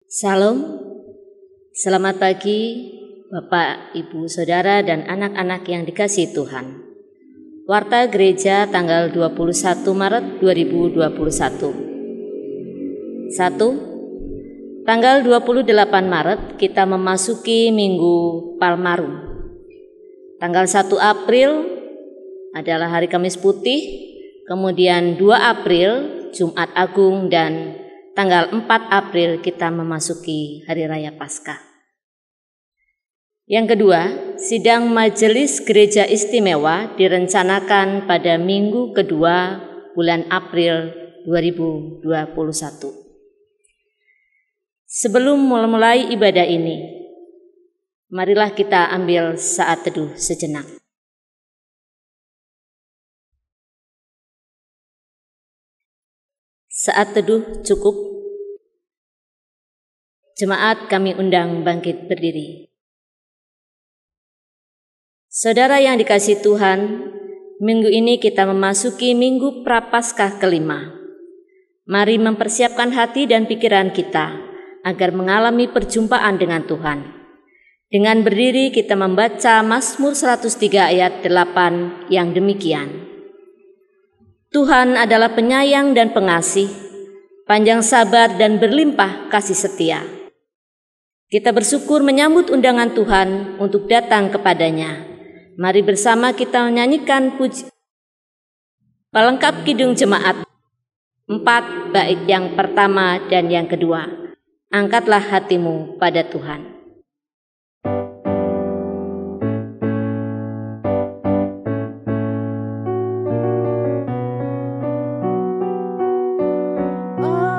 Salam, selamat pagi Bapak, Ibu, Saudara, dan anak-anak yang dikasihi Tuhan. Warta Gereja tanggal 21 Maret 2021. 1. Tanggal 28 Maret kita memasuki Minggu Palmarum. Tanggal 1 April adalah hari Kamis Putih, kemudian 2 April Jumat Agung, dan tanggal 4 April kita memasuki Hari Raya Paskah. Yang kedua, sidang Majelis Gereja Istimewa direncanakan pada minggu kedua bulan April 2021. Sebelum memulai ibadah ini, marilah kita ambil saat teduh sejenak. Saat teduh cukup. Jemaat kami undang bangkit berdiri. Saudara yang dikasihi Tuhan, minggu ini kita memasuki Minggu Prapaskah kelima. Mari mempersiapkan hati dan pikiran kita agar mengalami perjumpaan dengan Tuhan. Dengan berdiri kita membaca Mazmur 103 ayat 8 yang demikian. Tuhan adalah penyayang dan pengasih, panjang sabar dan berlimpah kasih setia. Kita bersyukur menyambut undangan Tuhan untuk datang kepadanya. Mari bersama kita menyanyikan pelengkap kidung jemaat 4 bait yang pertama dan yang kedua. Angkatlah hatimu pada Tuhan.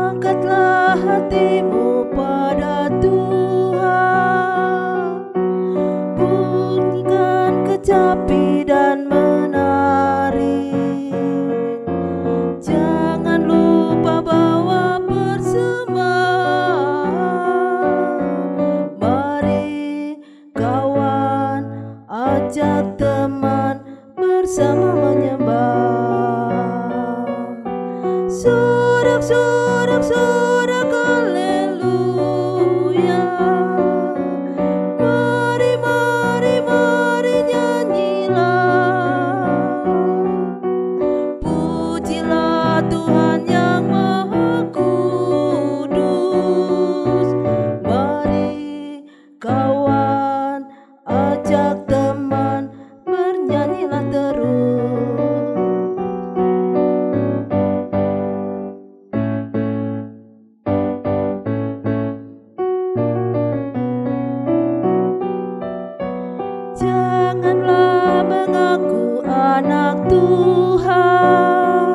Angkatlah hatimu pada Tuhan, bunyikan kecapi dan menari. Jangan lupa bawa persembahan. Mari kawan, ajak teman bersama menyembah. Sorak, sorak, haleluya. Mari, mari, mari nyanyilah. Pujilah Tuhan yang Maha Kudus. Mari kawan, ajak teman, bernyanyilah terus. Janganlah mengaku anak Tuhan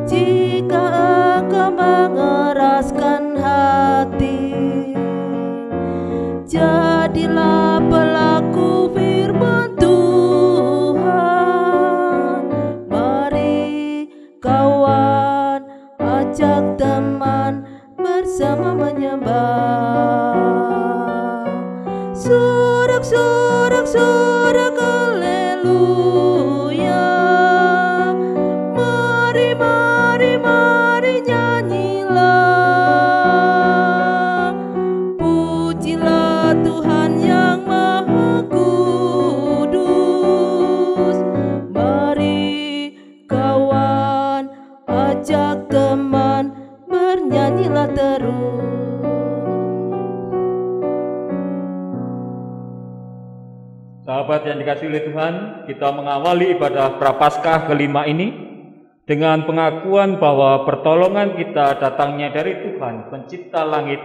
jika engkau mengeraskan hati. Jadilah pelaku firman Tuhan. Mari kawan, ajak teman bersama menyembah. Sorak, sorak, sorak, haleluya. Mari, mari, mari nyanyilah. Pujilah Tuhan yang Maha Kudus. Mari kawan, ajak teman, bernyanyilah terus. Sahabat yang dikasihi oleh Tuhan, kita mengawali ibadah Prapaskah kelima ini dengan pengakuan bahwa pertolongan kita datangnya dari Tuhan, pencipta langit,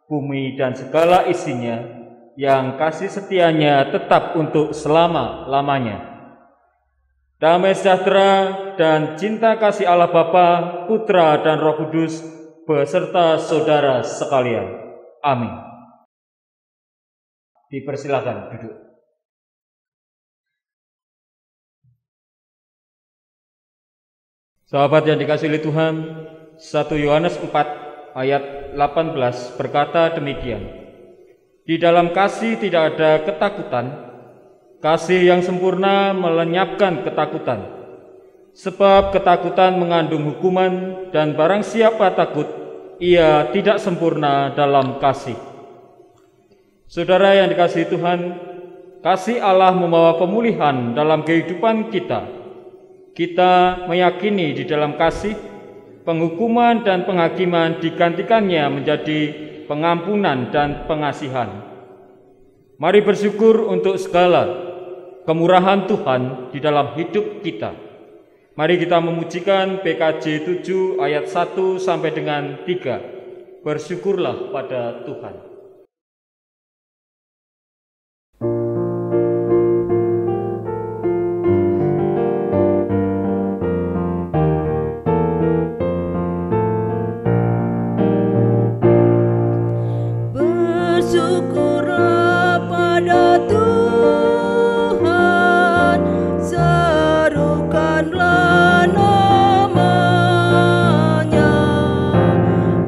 bumi, dan segala isinya, yang kasih setianya tetap untuk selama-lamanya. Damai sejahtera dan cinta kasih Allah Bapa, Putra, dan Roh Kudus beserta saudara sekalian. Amin. Dipersilakan duduk. Sahabat yang dikasihi oleh Tuhan, 1 Yohanes 4 ayat 18 berkata demikian. Di dalam kasih tidak ada ketakutan, kasih yang sempurna melenyapkan ketakutan. Sebab ketakutan mengandung hukuman, dan barang siapa takut, ia tidak sempurna dalam kasih. Saudara yang dikasihi Tuhan, kasih Allah membawa pemulihan dalam kehidupan kita. Kita meyakini di dalam kasih, penghukuman dan penghakiman digantikannya menjadi pengampunan dan pengasihan. Mari bersyukur untuk segala kemurahan Tuhan di dalam hidup kita. Mari kita memujikan PKJ 7 ayat 1 sampai dengan 3. Bersyukurlah pada Tuhan. Bersyukurlah pada Tuhan, serukanlah namanya,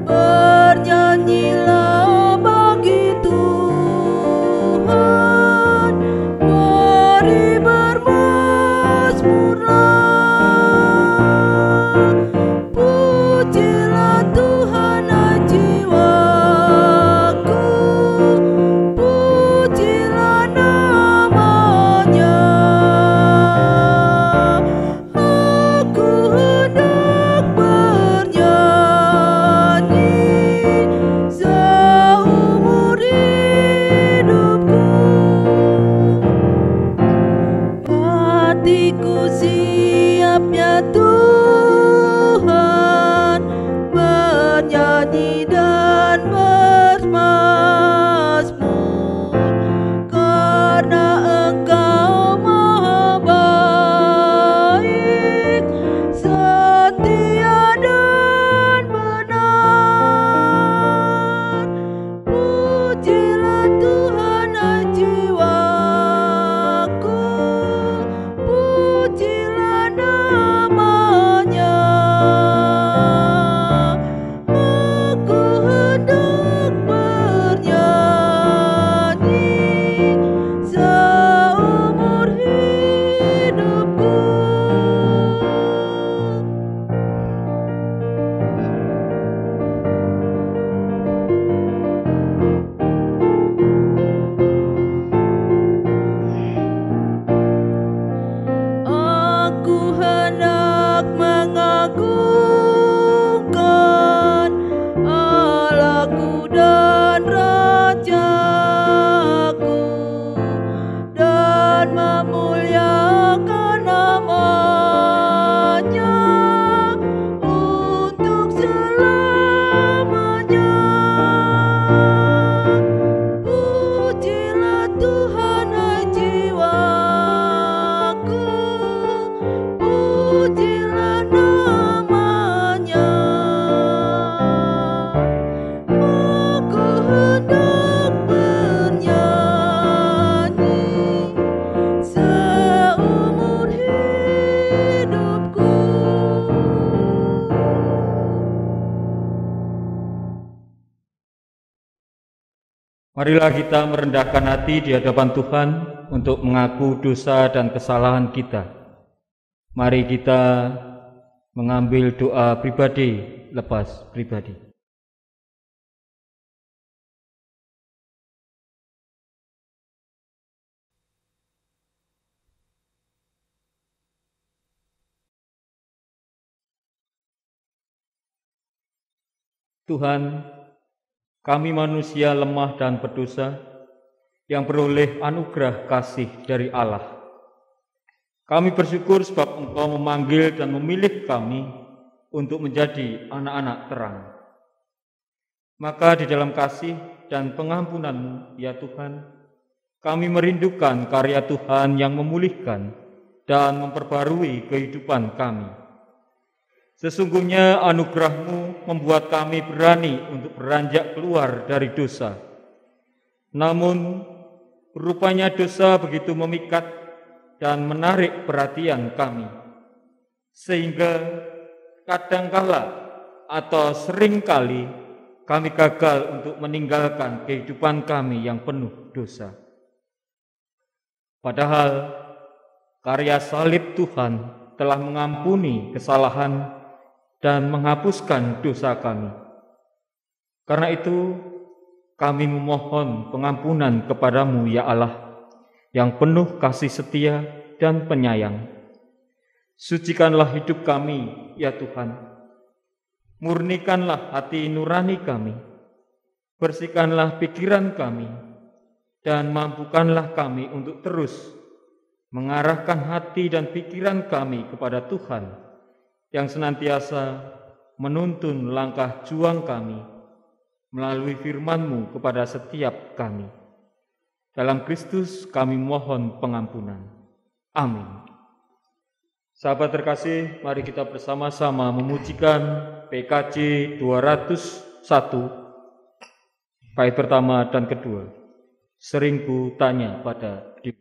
bernyanyilah bagi Tuhan, mari bermazmurlah, pujilah Tuhan hai jiwaku, pujilah namanya. Aku hendak bernyanyi seumur hidupku. Hatiku siap ya Tuhan, bernyanyi dan bermazmur, karena Engkau maha baik, setia dan benar. Pujilah Tuhan hai jiwaku, pujilah namanya. Aku hendak bernyanyi seumur hidupku. Aku hendak mengagungkan Allahku dan Rajaku, dan memuliakan namanya untuk selamanya. Pujilah Tuhan hai jiwaku, pujilah namanya. Aku hendak bernyanyi seumur hidupku. Marilah kita merendahkan hati di hadapan Tuhan untuk mengaku dosa dan kesalahan kita. Mari kita mengambil doa pribadi lepas pribadi. Tuhan, kami manusia lemah dan berdosa yang beroleh anugerah kasih dari Allah. Kami bersyukur sebab Engkau memanggil dan memilih kami untuk menjadi anak-anak terang. Maka di dalam kasih dan pengampunan-Mu, ya Tuhan, kami merindukan karya Tuhan yang memulihkan dan memperbarui kehidupan kami. Sesungguhnya anugerah-Mu membuat kami berani untuk beranjak keluar dari dosa. Namun, rupanya dosa begitu memikat dan menarik perhatian kami, sehingga kadangkala atau seringkali kami gagal untuk meninggalkan kehidupan kami yang penuh dosa. Padahal karya salib Tuhan telah mengampuni kesalahan dan menghapuskan dosa kami. Karena itu, kami memohon pengampunan kepadamu, ya Allah, yang penuh kasih setia dan penyayang. Sucikanlah hidup kami, ya Tuhan. Murnikanlah hati nurani kami. Bersihkanlah pikiran kami. Dan mampukanlah kami untuk terus mengarahkan hati dan pikiran kami kepada Tuhan, yang senantiasa menuntun langkah juang kami melalui firman-Mu kepada setiap kami. Dalam Kristus kami mohon pengampunan. Amin. Sahabat terkasih, mari kita bersama-sama memujikan PKJ 201, bait pertama dan kedua. Sering ku tanya pada diri.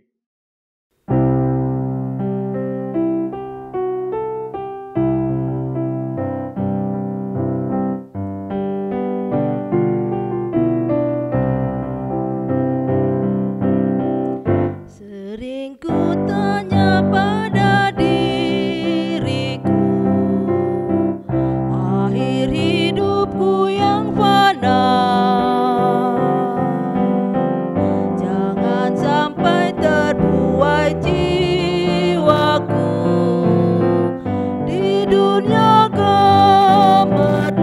Sering ku tanya pada diriku, akhir hidupku yang fana, jangan sampai terbuai jiwaku di dunia gemerlap.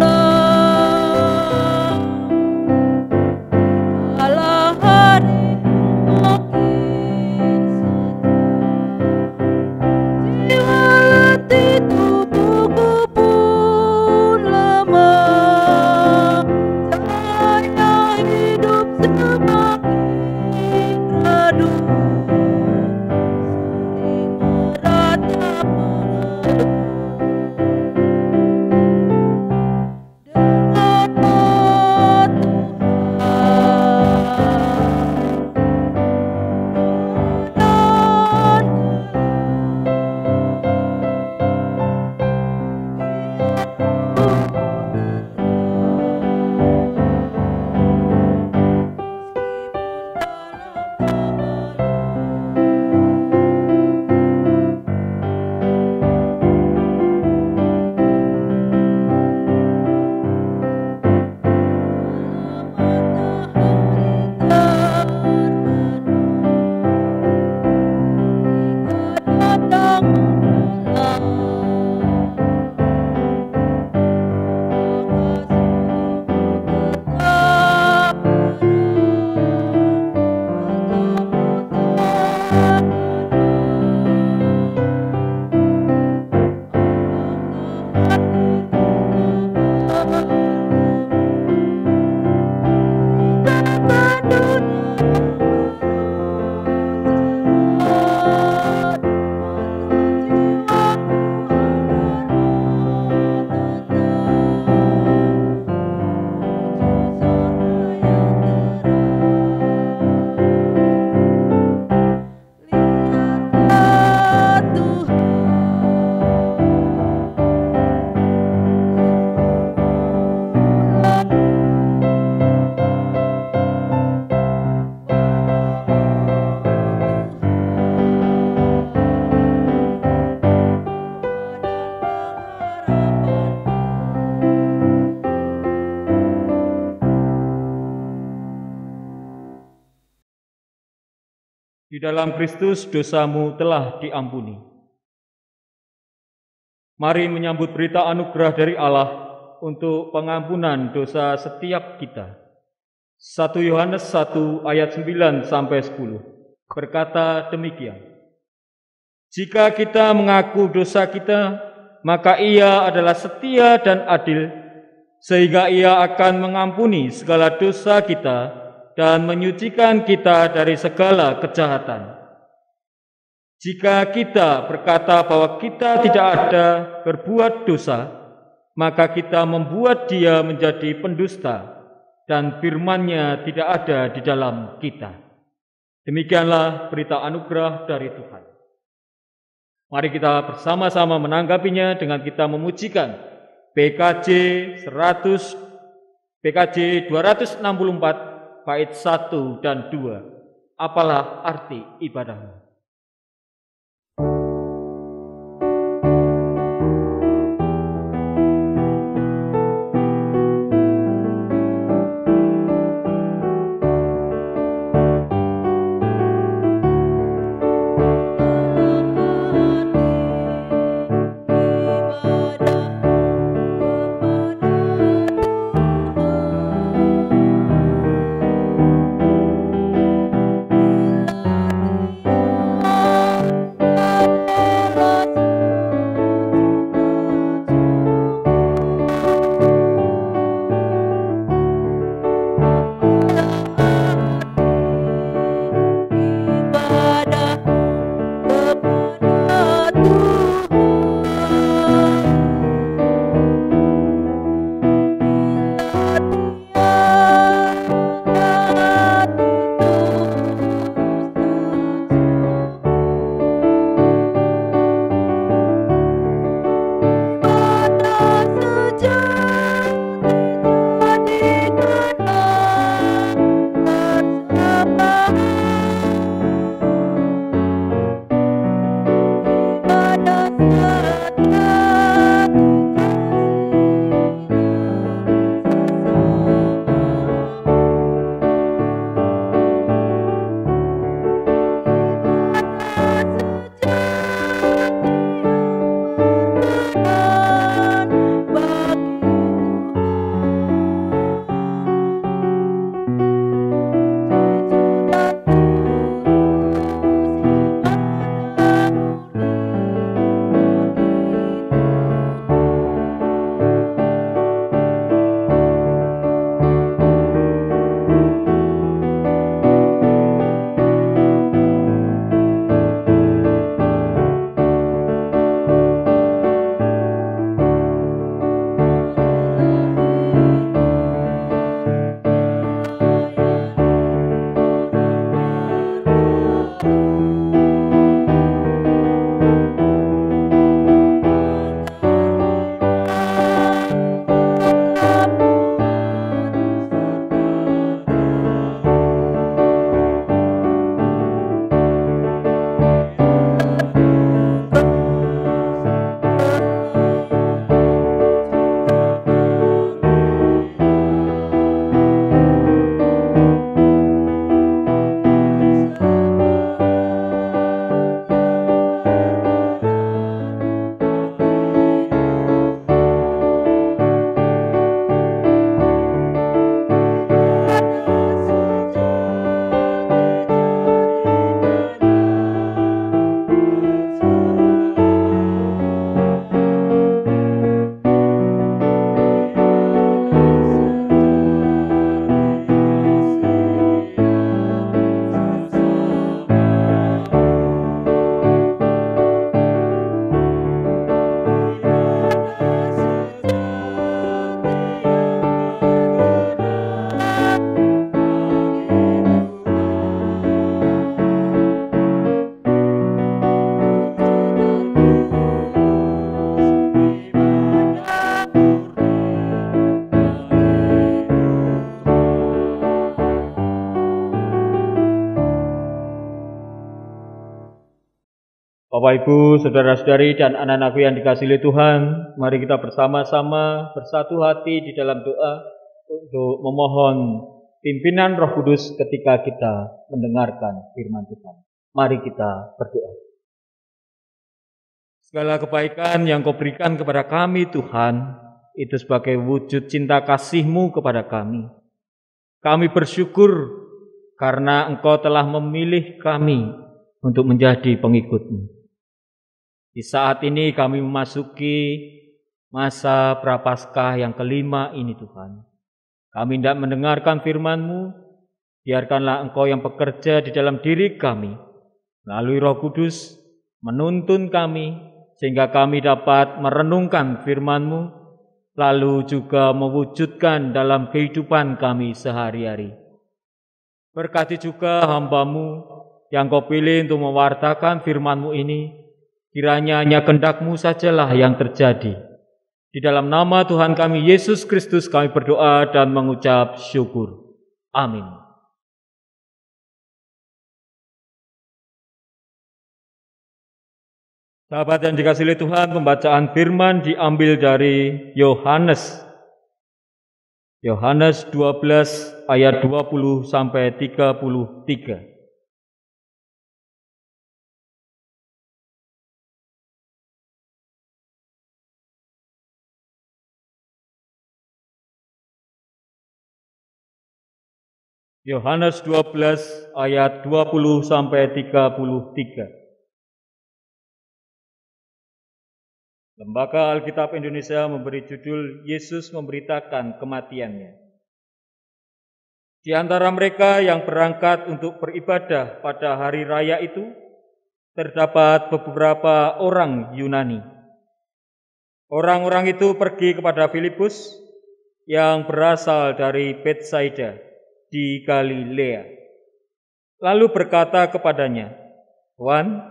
Kala hari makin jiwa letih, tubuhku pun lemah. Cahaya hidup semakin redup, saling meratap mengeluh. Dengarlah Tuhan, Di dalam Kristus dosamu telah diampuni. Mari menyambut berita anugerah dari Allah untuk pengampunan dosa setiap kita. 1 Yohanes 1 ayat 9 sampai 10 berkata demikian. Jika kita mengaku dosa kita, maka Ia adalah setia dan adil, sehingga Ia akan mengampuni segala dosa kita dan menyucikan kita dari segala kejahatan. Jika kita berkata bahwa kita tidak ada berbuat dosa, maka kita membuat Dia menjadi pendusta dan firman-Nya tidak ada di dalam kita. Demikianlah berita anugerah dari Tuhan. Mari kita bersama-sama menanggapinya dengan kita memujikan PKJ 264 bait 1 dan 2. Apalah arti ibadahmu? Bapak, Ibu, saudara-saudari, dan anak-anakku yang dikasihi Tuhan, mari kita bersama-sama bersatu hati di dalam doa untuk memohon pimpinan Roh Kudus ketika kita mendengarkan firman Tuhan. Mari kita berdoa. Segala kebaikan yang Kau berikan kepada kami, Tuhan, itu sebagai wujud cinta kasih-Mu kepada kami. Kami bersyukur karena Engkau telah memilih kami untuk menjadi pengikut-Mu. Di saat ini kami memasuki masa Prapaskah yang kelima ini, Tuhan. Kami hendak mendengarkan firman-Mu, biarkanlah Engkau yang bekerja di dalam diri kami, melalui Roh Kudus, menuntun kami, sehingga kami dapat merenungkan firman-Mu, lalu juga mewujudkan dalam kehidupan kami sehari-hari. Berkati juga hamba-Mu yang Kau pilih untuk mewartakan firman-Mu ini, kiranya hanya kehendak-Mu sajalah yang terjadi. Di dalam nama Tuhan kami Yesus Kristus kami berdoa dan mengucap syukur. Amin. Sahabat yang dikasihi Tuhan, pembacaan firman diambil dari Yohanes 12 ayat 20 sampai 33. Yohanes 12 ayat 20 sampai 33. Lembaga Alkitab Indonesia memberi judul Yesus memberitakan kematiannya. Di antara mereka yang berangkat untuk beribadah pada hari raya itu, terdapat beberapa orang Yunani. Orang-orang itu pergi kepada Filipus yang berasal dari Betsaida di Galilea. Lalu berkata kepadanya, "Tuan,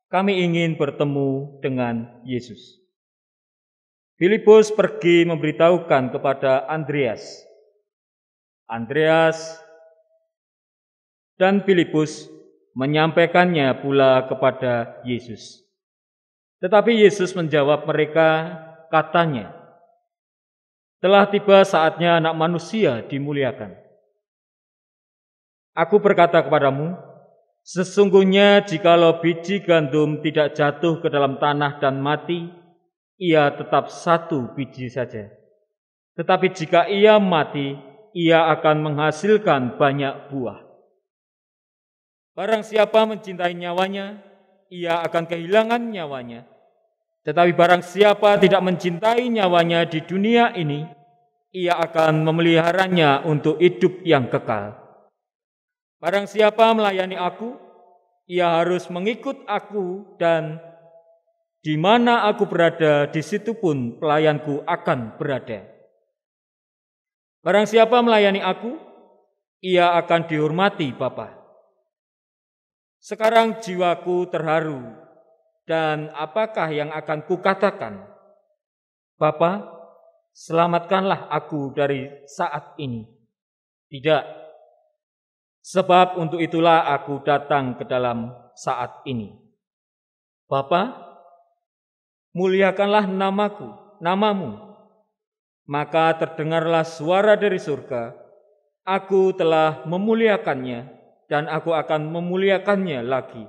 kami ingin bertemu dengan Yesus." Filipus pergi memberitahukan kepada Andreas dan Filipus menyampaikannya pula kepada Yesus. Tetapi Yesus menjawab mereka, katanya, "Telah tiba saatnya Anak Manusia dimuliakan. Aku berkata kepadamu, sesungguhnya jikalau biji gandum tidak jatuh ke dalam tanah dan mati, ia tetap satu biji saja. Tetapi jika ia mati, ia akan menghasilkan banyak buah. Barang siapa mencintai nyawanya, ia akan kehilangan nyawanya. Tetapi barang siapa tidak mencintai nyawanya di dunia ini, ia akan memeliharanya untuk hidup yang kekal. Barang siapa melayani aku, ia harus mengikut aku, dan di mana aku berada, di situ pun pelayanku akan berada. Barang siapa melayani aku, ia akan dihormati Bapa. Sekarang jiwaku terharu, dan apakah yang akan kukatakan? Bapa, selamatkanlah aku dari saat ini. Tidak. Sebab untuk itulah aku datang ke dalam saat ini. Bapa, muliakanlah namamu. Maka terdengarlah suara dari surga, aku telah memuliakannya dan aku akan memuliakannya lagi.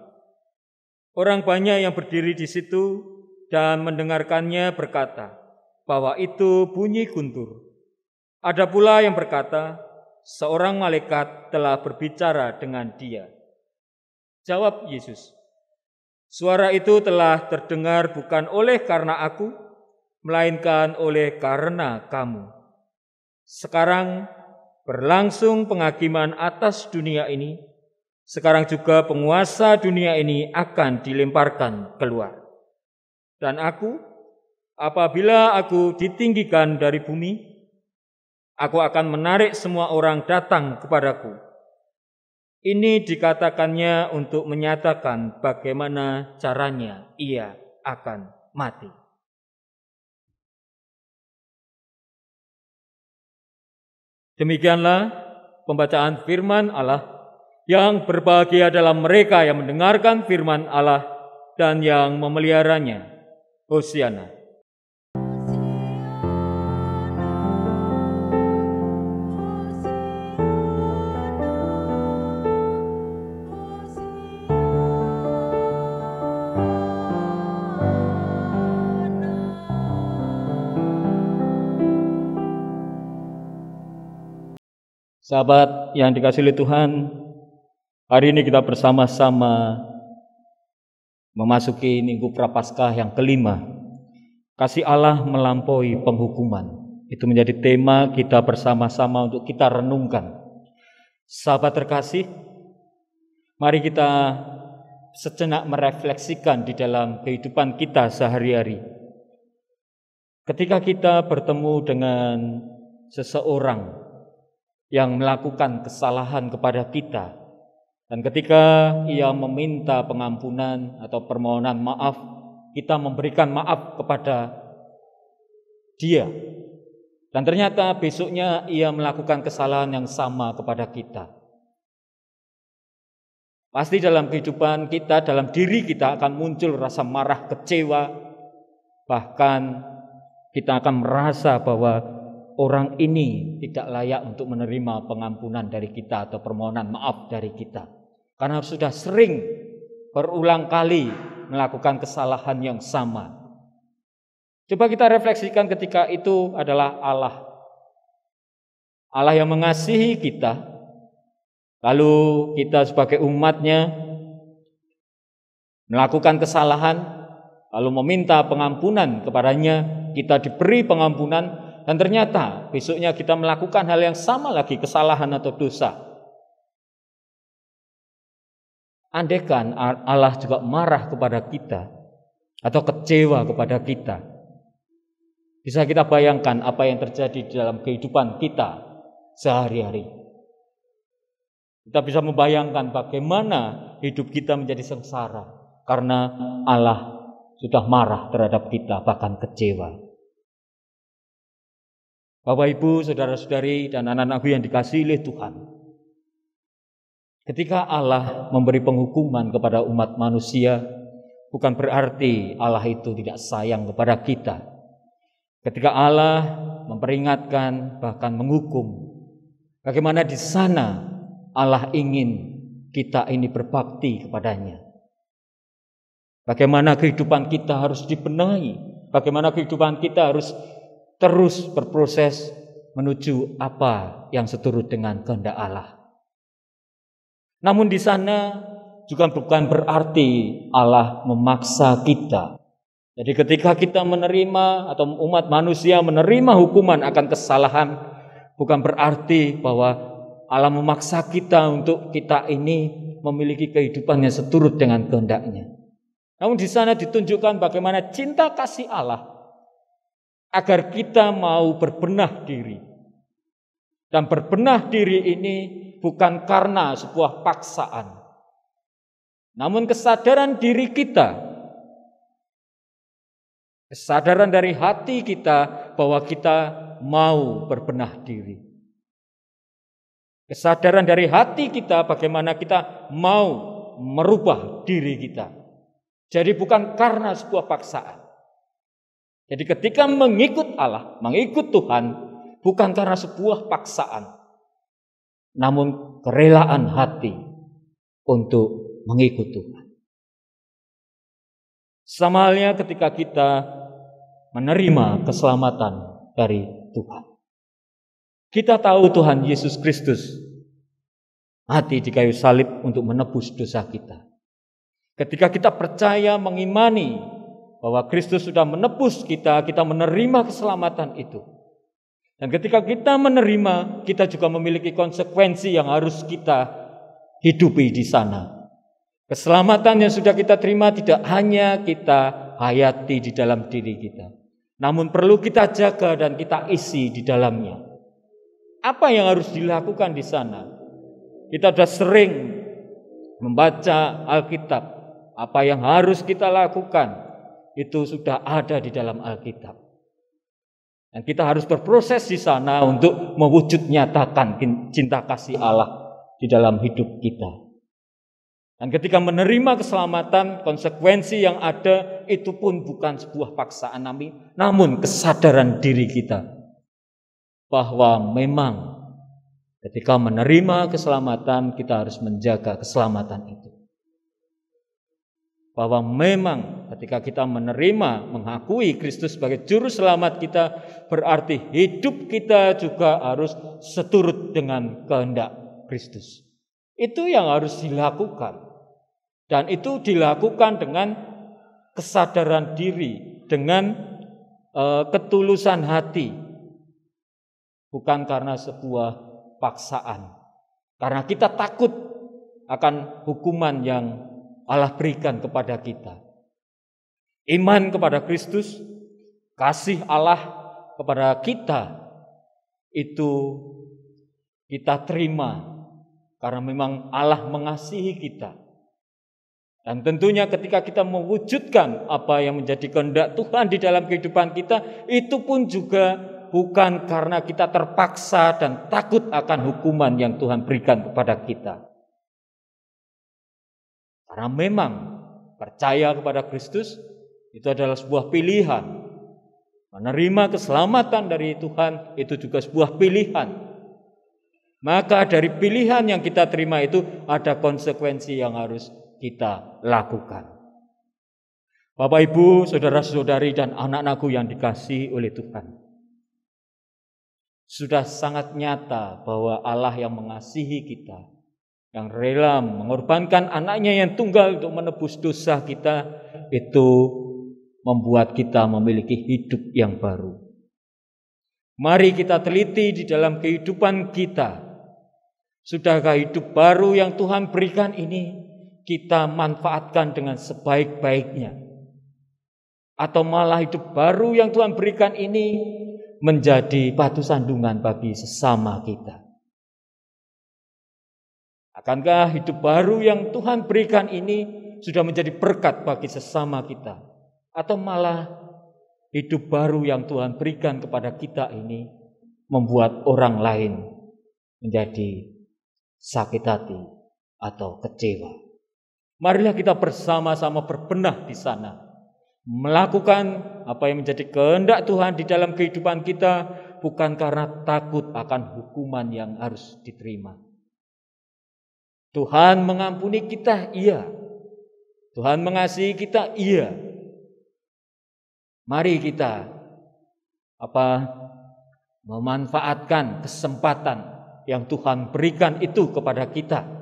Orang banyak yang berdiri di situ dan mendengarkannya berkata bahwa itu bunyi guntur. Ada pula yang berkata, seorang malaikat telah berbicara dengan dia. Jawab Yesus, suara itu telah terdengar bukan oleh karena aku, melainkan oleh karena kamu. Sekarang berlangsung penghakiman atas dunia ini. Sekarang juga penguasa dunia ini akan dilemparkan keluar. Dan aku, apabila aku ditinggikan dari bumi, aku akan menarik semua orang datang kepadaku. Ini dikatakannya untuk menyatakan bagaimana caranya ia akan mati. Demikianlah pembacaan firman Allah. Yang berbahagia adalah mereka yang mendengarkan firman Allah dan yang memeliharanya. Hosiana. Sahabat yang dikasihi oleh Tuhan, hari ini kita bersama-sama memasuki Minggu Prapaskah yang kelima. Kasih Allah melampaui penghukuman. Itu menjadi tema kita bersama-sama untuk kita renungkan. Sahabat terkasih, mari kita sejenak merefleksikan di dalam kehidupan kita sehari-hari. Ketika kita bertemu dengan seseorang yang melakukan kesalahan kepada kita, dan ketika ia meminta pengampunan atau permohonan maaf, kita memberikan maaf kepada dia, dan ternyata besoknya ia melakukan kesalahan yang sama kepada kita. Pasti dalam kehidupan kita, dalam diri kita akan muncul rasa marah, kecewa, bahkan kita akan merasa bahwa orang ini tidak layak untuk menerima pengampunan dari kita atau permohonan maaf dari kita. Karena sudah sering berulang kali melakukan kesalahan yang sama. Coba kita refleksikan ketika itu adalah Allah. Allah yang mengasihi kita. Lalu kita sebagai umatnya melakukan kesalahan, lalu meminta pengampunan kepadanya, kita diberi pengampunan. Dan ternyata besoknya kita melakukan hal yang sama lagi, kesalahan atau dosa. Andaikan Allah juga marah kepada kita atau kecewa kepada kita, bisa kita bayangkan apa yang terjadi di dalam kehidupan kita sehari-hari. Kita bisa membayangkan bagaimana hidup kita menjadi sengsara karena Allah sudah marah terhadap kita, bahkan kecewa. Bapak, Ibu, saudara-saudari, dan anak-anakku yang dikasihi oleh Tuhan, ketika Allah memberi penghukuman kepada umat manusia, bukan berarti Allah itu tidak sayang kepada kita. Ketika Allah memperingatkan, bahkan menghukum, bagaimana di sana Allah ingin kita ini berbakti kepadanya. Bagaimana kehidupan kita harus dibenahi, bagaimana kehidupan kita harus terus berproses menuju apa yang seturut dengan kehendak Allah. Namun di sana juga bukan berarti Allah memaksa kita. Jadi ketika kita menerima atau umat manusia menerima hukuman akan kesalahan, bukan berarti bahwa Allah memaksa kita untuk kita ini memiliki kehidupan yang seturut dengan kehendaknya. Namun di sana ditunjukkan bagaimana cinta kasih Allah agar kita mau berbenah diri. Dan berbenah diri ini bukan karena sebuah paksaan, namun kesadaran diri kita, kesadaran dari hati kita bahwa kita mau berbenah diri. Kesadaran dari hati kita bagaimana kita mau merubah diri kita. Jadi bukan karena sebuah paksaan. Jadi ketika mengikut Allah, mengikut Tuhan, bukan karena sebuah paksaan, namun kerelaan hati untuk mengikut Tuhan. Sama halnya ketika kita menerima keselamatan dari Tuhan. Kita tahu Tuhan Yesus Kristus mati di kayu salib untuk menebus dosa kita. Ketika kita percaya, mengimani bahwa Kristus sudah menebus kita, kita menerima keselamatan itu. Dan ketika kita menerima, kita juga memiliki konsekuensi yang harus kita hidupi di sana. Keselamatan yang sudah kita terima tidak hanya kita hayati di dalam diri kita, namun perlu kita jaga dan kita isi di dalamnya. Apa yang harus dilakukan di sana? Kita sudah sering membaca Alkitab. Apa yang harus kita lakukan itu sudah ada di dalam Alkitab. Dan kita harus berproses di sana untuk mewujud nyatakan cinta kasih Allah di dalam hidup kita. Dan ketika menerima keselamatan, konsekuensi yang ada itu pun bukan sebuah paksaan namun kesadaran diri kita bahwa memang ketika menerima keselamatan kita harus menjaga keselamatan itu. Bahwa memang ketika kita menerima, mengakui Kristus sebagai juru selamat kita, berarti hidup kita juga harus seturut dengan kehendak Kristus. Itu yang harus dilakukan. Dan itu dilakukan dengan kesadaran diri, dengan ketulusan hati. Bukan karena sebuah paksaan. Karena kita takut akan hukuman yang Allah berikan kepada kita. Iman kepada Kristus, kasih Allah kepada kita, itu kita terima karena memang Allah mengasihi kita. Dan tentunya ketika kita mewujudkan apa yang menjadi kehendak Tuhan di dalam kehidupan kita, itu pun juga bukan karena kita terpaksa dan takut akan hukuman yang Tuhan berikan kepada kita. Karena memang percaya kepada Kristus itu adalah sebuah pilihan. Menerima keselamatan dari Tuhan itu juga sebuah pilihan. Maka dari pilihan yang kita terima itu ada konsekuensi yang harus kita lakukan. Bapak, Ibu, saudara-saudari dan anak-anakku yang dikasihi oleh Tuhan. Sudah sangat nyata bahwa Allah yang mengasihi kita, yang rela mengorbankan anaknya yang tunggal untuk menebus dosa kita, itu membuat kita memiliki hidup yang baru. Mari kita teliti di dalam kehidupan kita. Sudahkah hidup baru yang Tuhan berikan ini kita manfaatkan dengan sebaik-baiknya? Atau malah hidup baru yang Tuhan berikan ini menjadi batu sandungan bagi sesama kita? Akankah hidup baru yang Tuhan berikan ini sudah menjadi berkat bagi sesama kita? Atau malah hidup baru yang Tuhan berikan kepada kita ini membuat orang lain menjadi sakit hati atau kecewa? Marilah kita bersama-sama berbenah di sana, melakukan apa yang menjadi kehendak Tuhan di dalam kehidupan kita, bukan karena takut akan hukuman yang harus diterima. Tuhan mengampuni kita, iya. Tuhan mengasihi kita, iya. Mari kita memanfaatkan kesempatan yang Tuhan berikan itu kepada kita.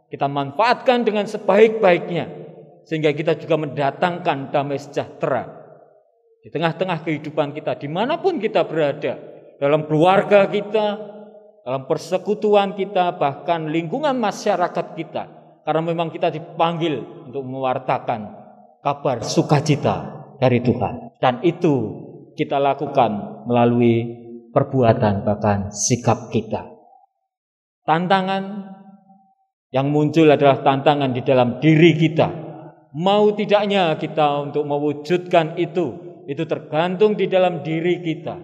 Kita manfaatkan dengan sebaik-baiknya, sehingga kita juga mendatangkan damai sejahtera di tengah-tengah kehidupan kita, dimanapun kita berada, dalam keluarga kita, dalam persekutuan kita, bahkan lingkungan masyarakat kita. Karena memang kita dipanggil untuk mewartakan kabar sukacita dari Tuhan. Dan itu kita lakukan melalui perbuatan, bahkan sikap kita. Tantangan yang muncul adalah tantangan di dalam diri kita. Mau tidaknya kita untuk mewujudkan itu tergantung di dalam diri kita.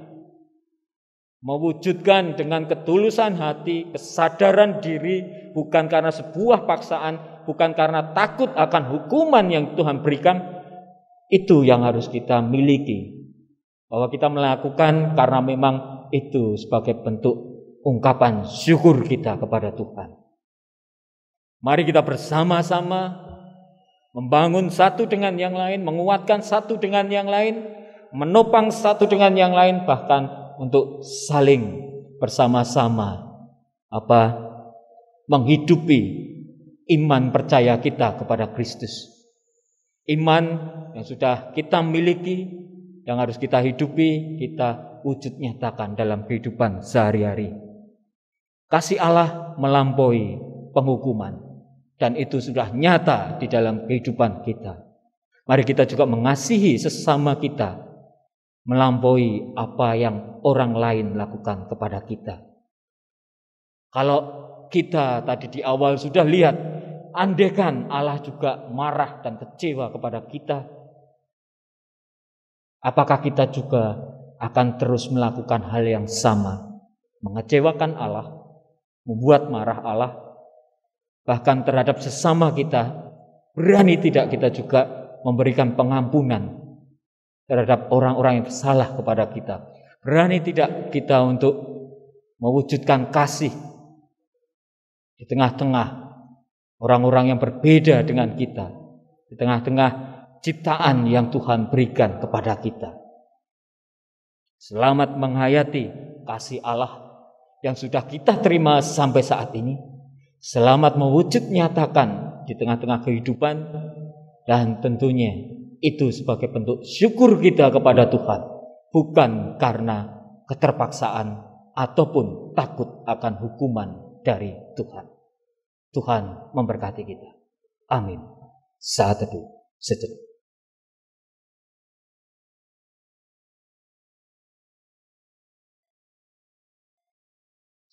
Mewujudkan dengan ketulusan hati, kesadaran diri, bukan karena sebuah paksaan, bukan karena takut akan hukuman yang Tuhan berikan. Itu yang harus kita miliki. Bahwa kita melakukan karena memang itu sebagai bentuk ungkapan syukur kita kepada Tuhan. Mari kita bersama-sama membangun satu dengan yang lain, menguatkan satu dengan yang lain, menopang satu dengan yang lain, bahkan untuk saling bersama-sama menghidupi iman percaya kita kepada Kristus. Iman yang sudah kita miliki, yang harus kita hidupi, kita wujud nyatakan dalam kehidupan sehari-hari. Kasih Allah melampaui penghukuman. Dan itu sudah nyata di dalam kehidupan kita. Mari kita juga mengasihi sesama kita, melampaui apa yang orang lain lakukan kepada kita. Kalau kita tadi di awal sudah lihat, andaikan Allah juga marah dan kecewa kepada kita, apakah kita juga akan terus melakukan hal yang sama, mengecewakan Allah, membuat marah Allah? bahkan terhadap sesama kita. Berani tidak kita juga memberikan pengampunan terhadap orang-orang yang salah kepada kita. Berani tidak kita untuk mewujudkan kasih di tengah-tengah orang-orang yang berbeda dengan kita, di tengah-tengah ciptaan yang Tuhan berikan kepada kita. Selamat menghayati kasih Allah yang sudah kita terima sampai saat ini. Selamat mewujud nyatakan di tengah-tengah kehidupan, dan tentunya itu sebagai bentuk syukur kita kepada Tuhan, bukan karena keterpaksaan ataupun takut akan hukuman dari Tuhan. Tuhan memberkati kita. Amin. Saat teduh sejenak.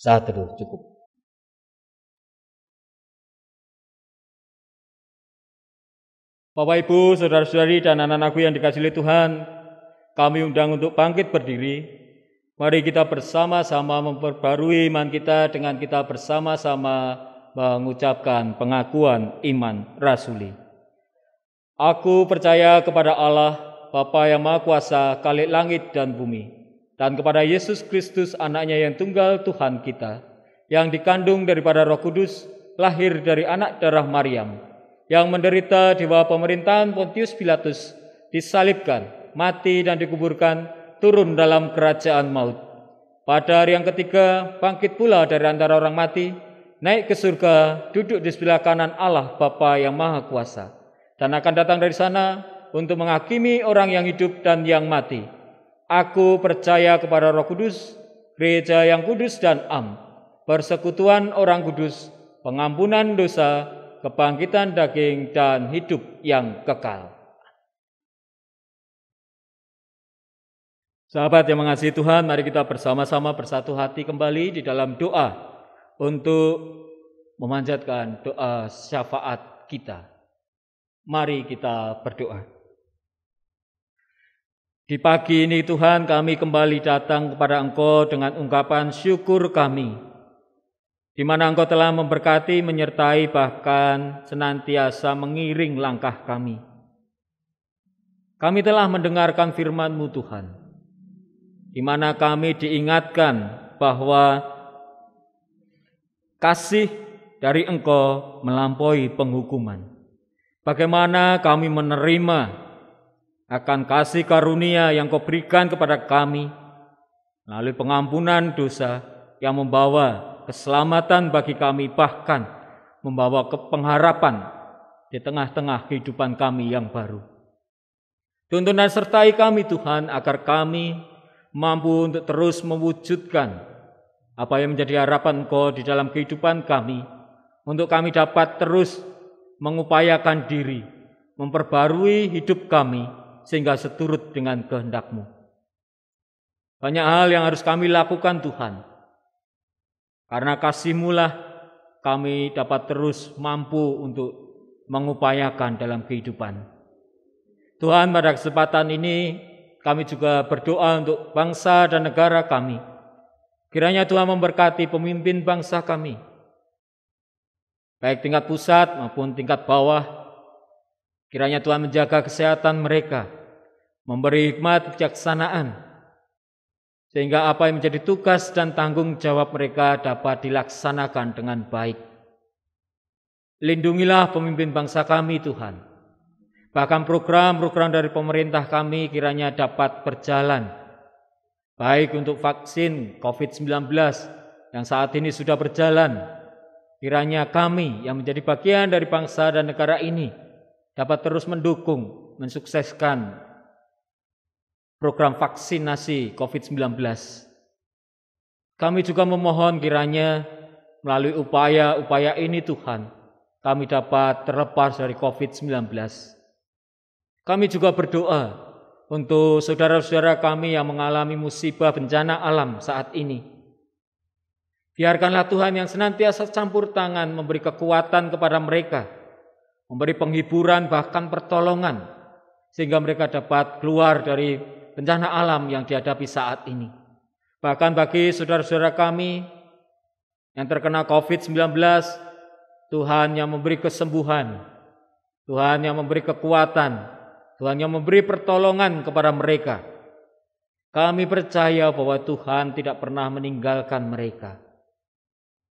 Saat teduh cukup. Bapak, Ibu, saudara-saudari, dan anak-anakku yang dikasihi Tuhan, kami undang untuk bangkit berdiri. Mari kita bersama-sama memperbarui iman kita dengan kita bersama-sama mengucapkan pengakuan iman rasuli. Aku percaya kepada Allah, Bapa yang Maha Kuasa, Khalik langit dan bumi, dan kepada Yesus Kristus, anaknya yang tunggal Tuhan kita, yang dikandung daripada Roh Kudus, lahir dari anak darah Maryam, yang menderita di bawah pemerintahan Pontius Pilatus, disalibkan, mati dan dikuburkan, turun dalam kerajaan maut. Pada hari yang ketiga, bangkit pula dari antara orang mati, naik ke surga, duduk di sebelah kanan Allah Bapa yang Maha Kuasa, dan akan datang dari sana untuk menghakimi orang yang hidup dan yang mati. Aku percaya kepada Roh Kudus, gereja yang kudus dan am, persekutuan orang kudus, pengampunan dosa, kebangkitan daging, dan hidup yang kekal. Sahabat yang mengasihi Tuhan, mari kita bersama-sama bersatu hati kembali di dalam doa untuk memanjatkan doa syafaat kita. Mari kita berdoa. Di pagi ini Tuhan, kami kembali datang kepada Engkau dengan ungkapan syukur kami, di mana Engkau telah memberkati, menyertai, bahkan senantiasa mengiring langkah kami. Kami telah mendengarkan firman-Mu Tuhan, di mana kami diingatkan bahwa kasih dari Engkau melampaui penghukuman. Bagaimana kami menerima akan kasih karunia yang Kau berikan kepada kami melalui pengampunan dosa yang membawa keselamatan bagi kami, bahkan membawa pengharapan di tengah-tengah kehidupan kami yang baru. Tuntun dan sertai kami Tuhan, agar kami mampu untuk terus mewujudkan apa yang menjadi harapan Engkau di dalam kehidupan kami, untuk kami dapat terus mengupayakan diri, memperbarui hidup kami, sehingga seturut dengan kehendak-Mu. Banyak hal yang harus kami lakukan Tuhan, karena kasih-Mu lah kami dapat terus mampu untuk mengupayakan dalam kehidupan. Tuhan, pada kesempatan ini kami juga berdoa untuk bangsa dan negara kami. Kiranya Tuhan memberkati pemimpin bangsa kami, baik tingkat pusat maupun tingkat bawah. Kiranya Tuhan menjaga kesehatan mereka, memberi hikmat kebijaksanaan, sehingga apa yang menjadi tugas dan tanggung jawab mereka dapat dilaksanakan dengan baik. Lindungilah pemimpin bangsa kami Tuhan. Bahkan program-program dari pemerintah kami kiranya dapat berjalan, baik untuk vaksin COVID-19 yang saat ini sudah berjalan. Kiranya kami yang menjadi bagian dari bangsa dan negara ini dapat terus mendukung, mensukseskan program vaksinasi COVID-19. Kami juga memohon kiranya melalui upaya-upaya ini Tuhan, kami dapat terlepas dari COVID-19. Kami juga berdoa untuk saudara-saudara kami yang mengalami musibah bencana alam saat ini. Biarkanlah Tuhan yang senantiasa campur tangan memberi kekuatan kepada mereka, memberi penghiburan bahkan pertolongan, sehingga mereka dapat keluar dari bencana alam yang dihadapi saat ini. Bahkan bagi saudara-saudara kami yang terkena COVID-19, Tuhan yang memberi kesembuhan, Tuhan yang memberi kekuatan, Tuhan yang memberi pertolongan kepada mereka. Kami percaya bahwa Tuhan tidak pernah meninggalkan mereka.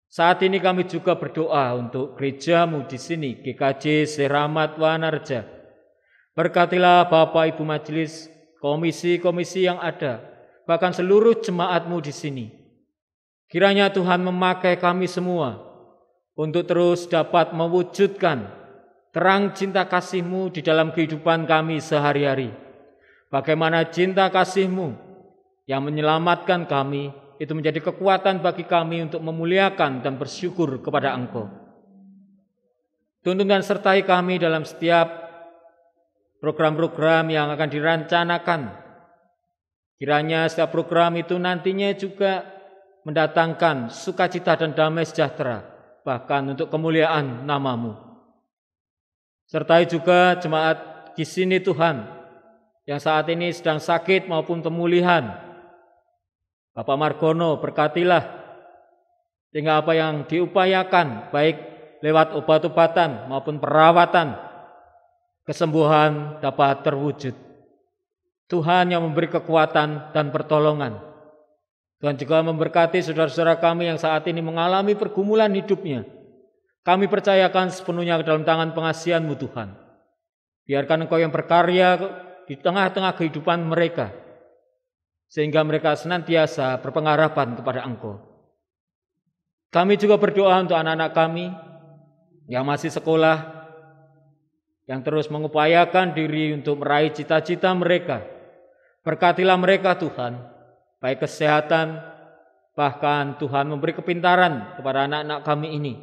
Saat ini kami juga berdoa untuk gerejamu di sini, GKJ Seramat Wanarja. Berkatilah Bapak Ibu Majelis, komisi-komisi yang ada, bahkan seluruh jemaatmu di sini. Kiranya Tuhan memakai kami semua untuk terus dapat mewujudkan terang cinta kasih-Mu di dalam kehidupan kami sehari-hari. Bagaimana cinta kasih-Mu yang menyelamatkan kami itu menjadi kekuatan bagi kami untuk memuliakan dan bersyukur kepada Engkau. Tuntun dan sertai kami dalam setiap program-program yang akan dirancanakan. Kiranya setiap program itu nantinya juga mendatangkan sukacita dan damai sejahtera, bahkan untuk kemuliaan nama-Mu. Sertai juga jemaat di sini Tuhan, yang saat ini sedang sakit maupun pemulihan. Bapak Margono, berkatilah sehingga apa yang diupayakan baik lewat obat-obatan maupun perawatan, kesembuhan dapat terwujud. Tuhan yang memberi kekuatan dan pertolongan. Tuhan juga memberkati saudara-saudara kami yang saat ini mengalami pergumulan hidupnya. Kami percayakan sepenuhnya ke dalam tangan pengasihan-Mu Tuhan. Biarkan Engkau yang berkarya di tengah-tengah kehidupan mereka, sehingga mereka senantiasa berpengharapan kepada Engkau. Kami juga berdoa untuk anak-anak kami yang masih sekolah, yang terus mengupayakan diri untuk meraih cita-cita mereka. Berkatilah mereka Tuhan, baik kesehatan, bahkan Tuhan memberi kepintaran kepada anak-anak kami ini,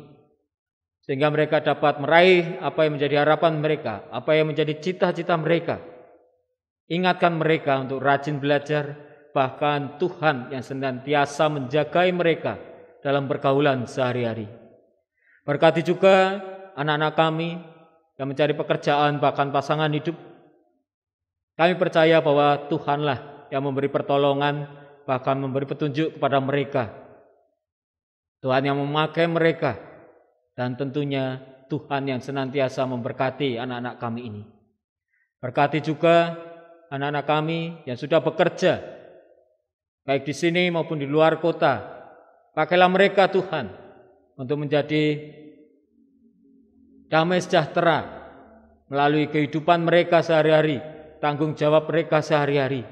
sehingga mereka dapat meraih apa yang menjadi harapan mereka, apa yang menjadi cita-cita mereka. Ingatkan mereka untuk rajin belajar, bahkan Tuhan yang senantiasa menjagai mereka dalam pergaulan sehari-hari. Berkati juga anak-anak kami yang mencari pekerjaan bahkan pasangan hidup. Kami percaya bahwa Tuhanlah yang memberi pertolongan, bahkan memberi petunjuk kepada mereka. Tuhan yang memakai mereka, dan tentunya Tuhan yang senantiasa memberkati anak-anak kami ini. Berkati juga anak-anak kami yang sudah bekerja, baik di sini maupun di luar kota. Pakailah mereka Tuhan untuk menjadi damai sejahtera melalui kehidupan mereka sehari-hari, tanggung jawab mereka sehari-hari.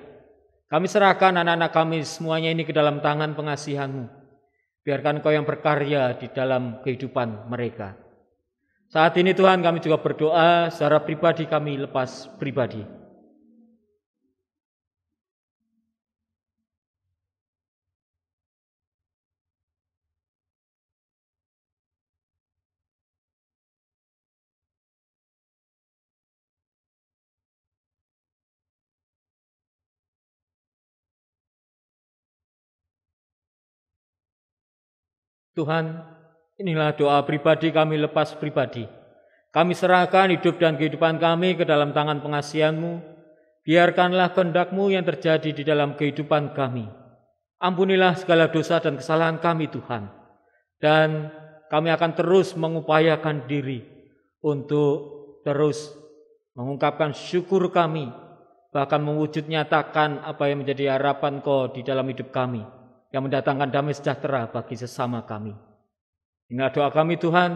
Kami serahkan anak-anak kami semuanya ini ke dalam tangan pengasihan-Mu. Biarkan Engkau yang berkarya di dalam kehidupan mereka. Saat ini Tuhan, kami juga berdoa secara pribadi, kami lepas pribadi. Tuhan, inilah doa pribadi kami lepas pribadi. Kami serahkan hidup dan kehidupan kami ke dalam tangan pengasihan-Mu. Biarkanlah kehendak-Mu yang terjadi di dalam kehidupan kami. Ampunilah segala dosa dan kesalahan kami Tuhan. Dan kami akan terus mengupayakan diri untuk terus mengungkapkan syukur kami, bahkan mewujud nyatakan apa yang menjadi harapan Kau di dalam hidup kami, yang mendatangkan damai sejahtera bagi sesama kami. Inilah doa kami Tuhan,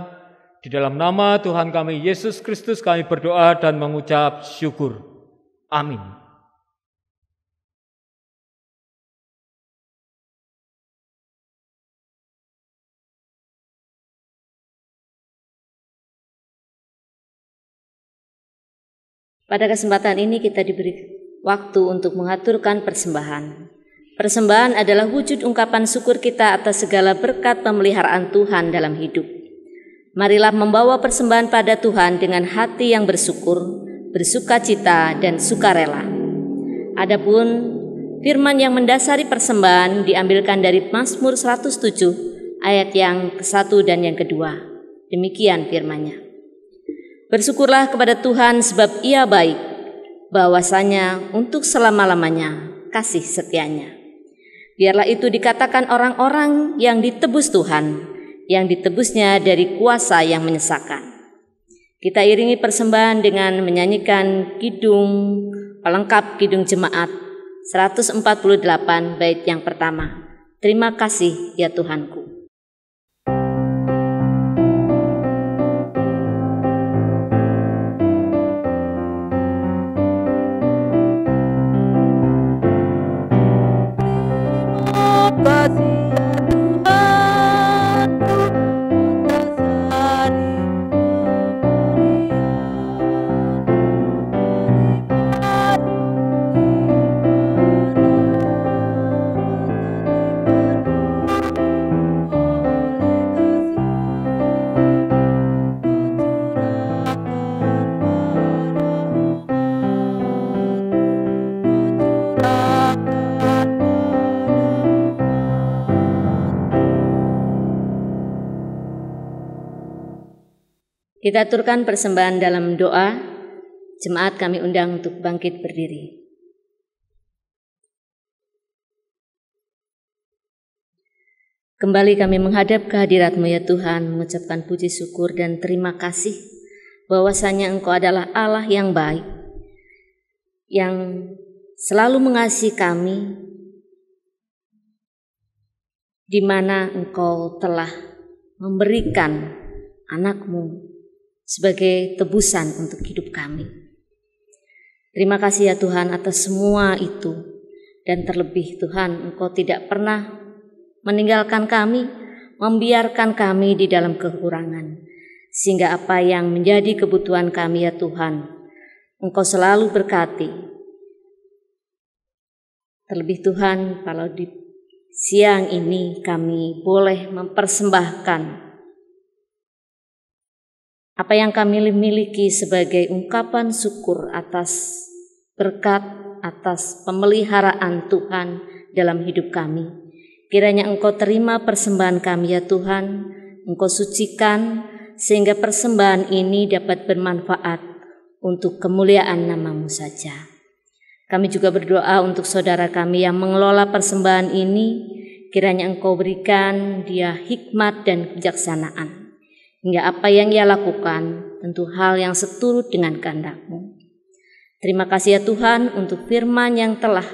di dalam nama Tuhan kami Yesus Kristus kami berdoa dan mengucap syukur. Amin. Pada kesempatan ini kita diberi waktu untuk mengaturkan persembahan. Persembahan adalah wujud ungkapan syukur kita atas segala berkat pemeliharaan Tuhan dalam hidup. Marilah membawa persembahan pada Tuhan dengan hati yang bersyukur, bersukacita, dan sukarela. Adapun firman yang mendasari persembahan diambilkan dari Mazmur 107 ayat yang ke-1 dan yang kedua. Demikian firman-Nya. Bersyukurlah kepada Tuhan sebab Ia baik, bahwasanya untuk selama-lamanya kasih setianya. Biarlah itu dikatakan orang-orang yang ditebus Tuhan, yang ditebusnya dari kuasa yang menyesakan. Kita iringi persembahan dengan menyanyikan kidung pelengkap kidung jemaat 148 bait yang pertama. Terima kasih ya Tuhanku. Kita aturkan persembahan dalam doa. Jemaat kami undang untuk bangkit berdiri. Kembali kami menghadap kehadirat-Mu ya Tuhan, mengucapkan puji syukur dan terima kasih bahwasanya Engkau adalah Allah yang baik, yang selalu mengasihi kami, di mana Engkau telah memberikan anak-Mu sebagai tebusan untuk hidup kami. Terima kasih ya Tuhan atas semua itu. Dan terlebih Tuhan, Engkau tidak pernah meninggalkan kami, membiarkan kami di dalam kekurangan. Sehingga apa yang menjadi kebutuhan kami ya Tuhan, Engkau selalu berkati. Terlebih Tuhan, kalau di siang ini kami boleh mempersembahkan apa yang kami miliki sebagai ungkapan syukur atas berkat, atas pemeliharaan Tuhan dalam hidup kami. Kiranya Engkau terima persembahan kami ya Tuhan, Engkau sucikan sehingga persembahan ini dapat bermanfaat untuk kemuliaan nama-Mu saja. Kami juga berdoa untuk saudara kami yang mengelola persembahan ini, kiranya Engkau berikan dia hikmat dan kebijaksanaan. Hingga apa yang ia lakukan tentu hal yang seturut dengan kehendak-Mu. Terima kasih ya Tuhan untuk firman yang telah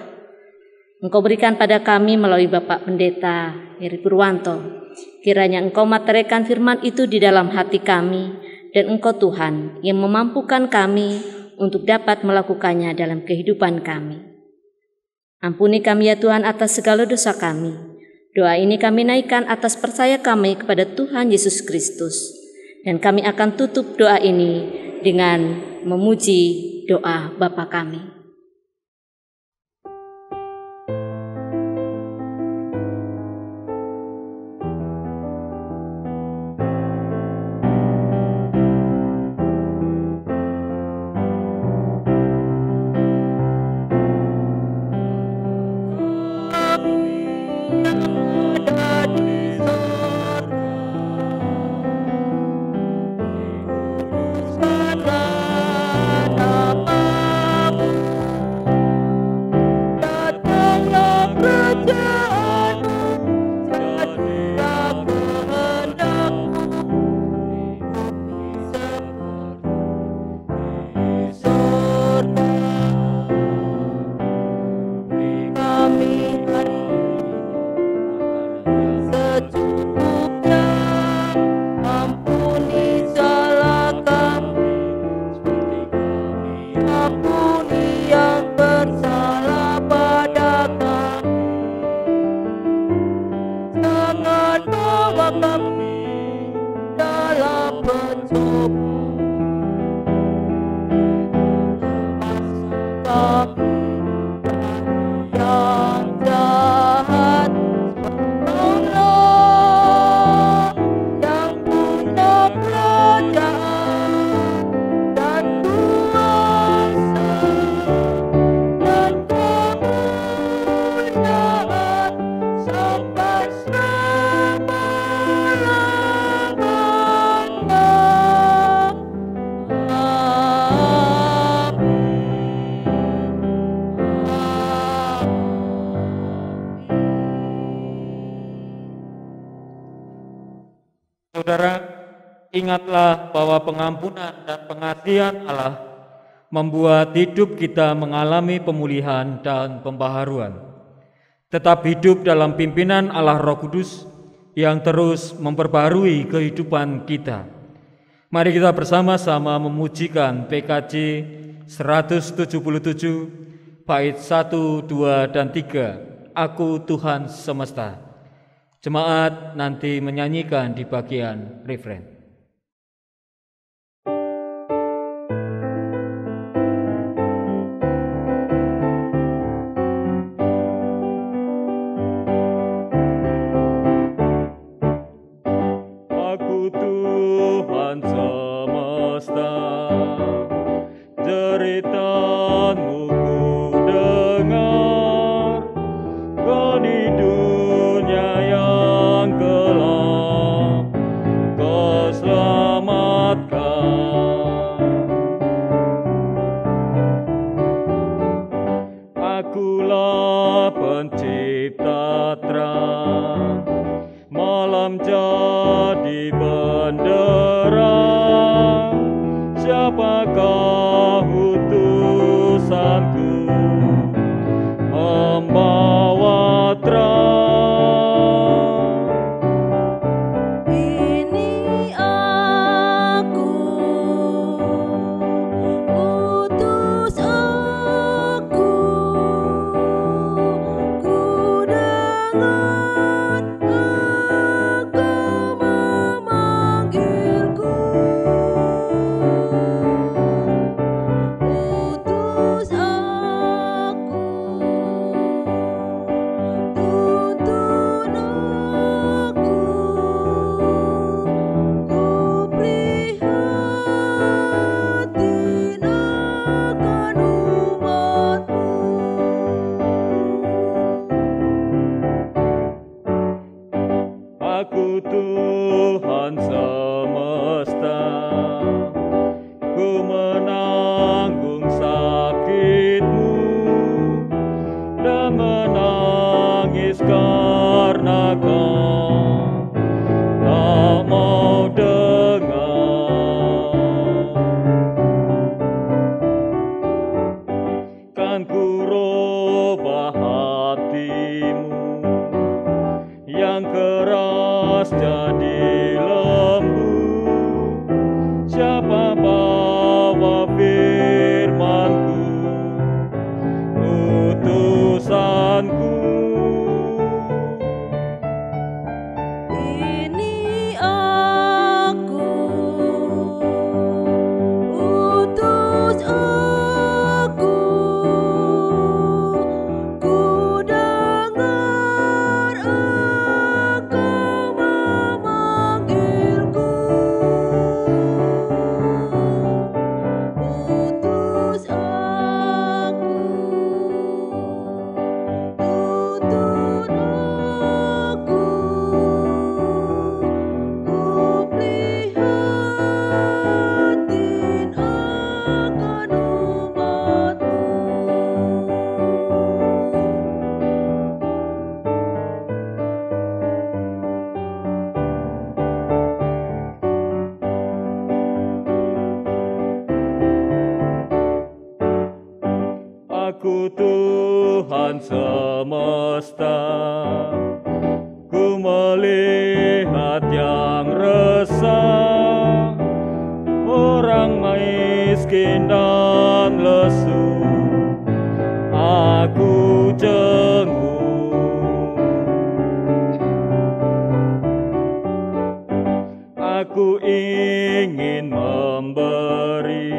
Engkau berikan pada kami melalui Bapak Pendeta Heri Purwanto. Kiranya Engkau materikan firman itu di dalam hati kami, dan Engkau Tuhan yang memampukan kami untuk dapat melakukannya dalam kehidupan kami. Ampuni kami ya Tuhan atas segala dosa kami. Doa ini kami naikkan atas percaya kami kepada Tuhan Yesus Kristus. Dan kami akan tutup doa ini dengan memuji doa Bapa kami. Sampai selama Saudara, ingatlah bahwa pengampunan dan pengasihan Allah membuat hidup kita mengalami pemulihan dan pembaharuan. Tetap hidup dalam pimpinan Allah Roh Kudus yang terus memperbarui kehidupan kita. Mari kita bersama-sama memujikan PKJ 177 bait 1, 2, dan 3, Aku Tuhan Semesta. Jemaat nanti menyanyikan di bagian refren. Aku Tuhan semesta, deritaanmu ku dengar, kau di dunia yang gelap kau selamatkan. Akulah pencipta terang, malam jadi benderang, siapakah utusanku membawa terang? Ini aku, utus aku, ku dengar Engkau memanggilku. Utus aku, tuntun aku, ku prihatin akan umatmu. Aku Tuhan semesta, ku menanggung sakitmu dan menangis karena kau tak mau dengar. Kan ku robah hatimu yang keras jadi lembut, siapa bawa firmanku, utusanku. Ini aku, utus aku, ku dengar Engkau memanggilku. Utus aku, tuntun aku, ku prihatin akan umatmu. Aku Tuhan semesta, ku melihat yang resah, orang miskin dan lesu, aku jenguk. Aku ingin memberi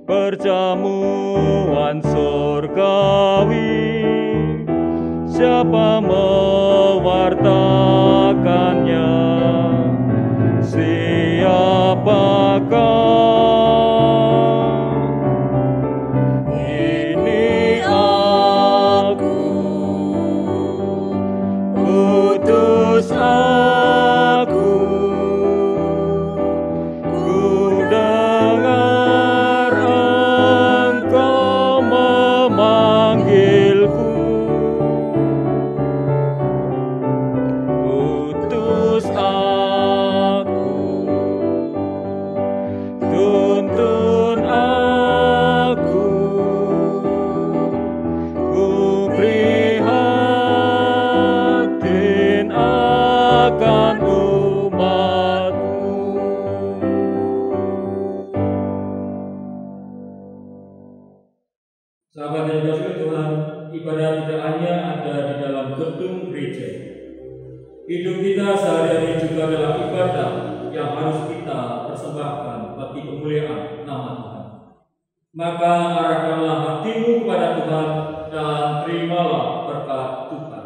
perjamuan surgawi, siapa mewartakannya, siapakah? Ini aku, utus aku, ku dengar Engkau memanggilku. Utus aku. Hidup kita sehari-hari juga adalah ibadah yang harus kita persembahkan bagi kemuliaan nama Tuhan. Maka arahkanlah hatimu kepada Tuhan dan terimalah berkat Tuhan.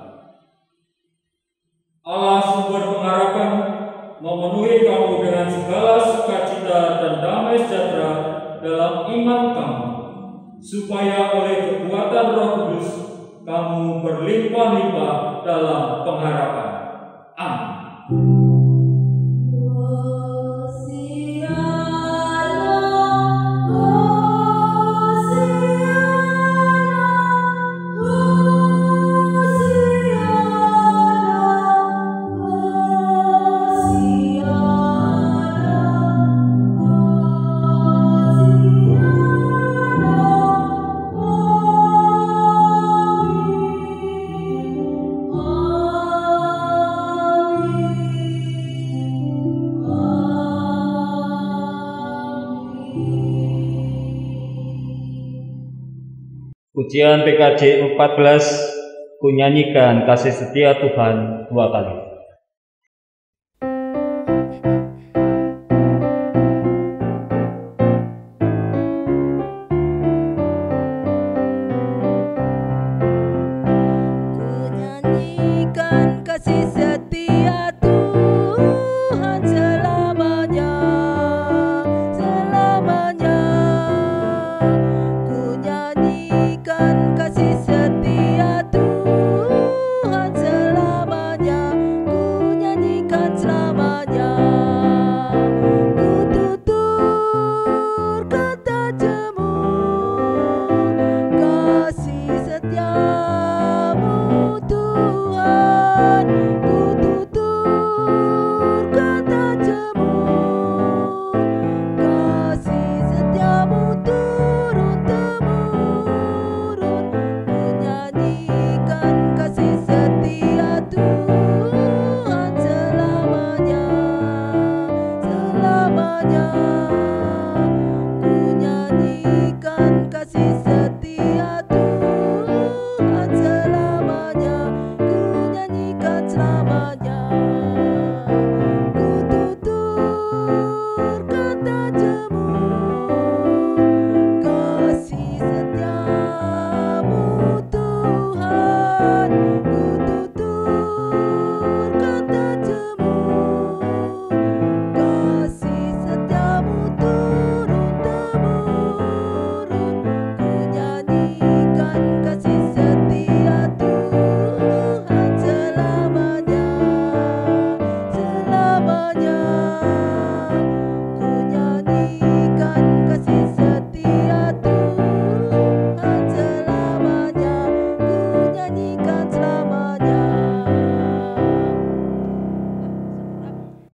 Allah sumber pengharapan memenuhi kamu dengan segala sukacita dan damai sejahtera dalam iman kamu, supaya oleh kekuatan Roh Kudus kamu berlimpah-limpah dalam pengharapan. Amin. Pujian PKJ 14, ku nyanyikan kasih setia Tuhan 2 kali.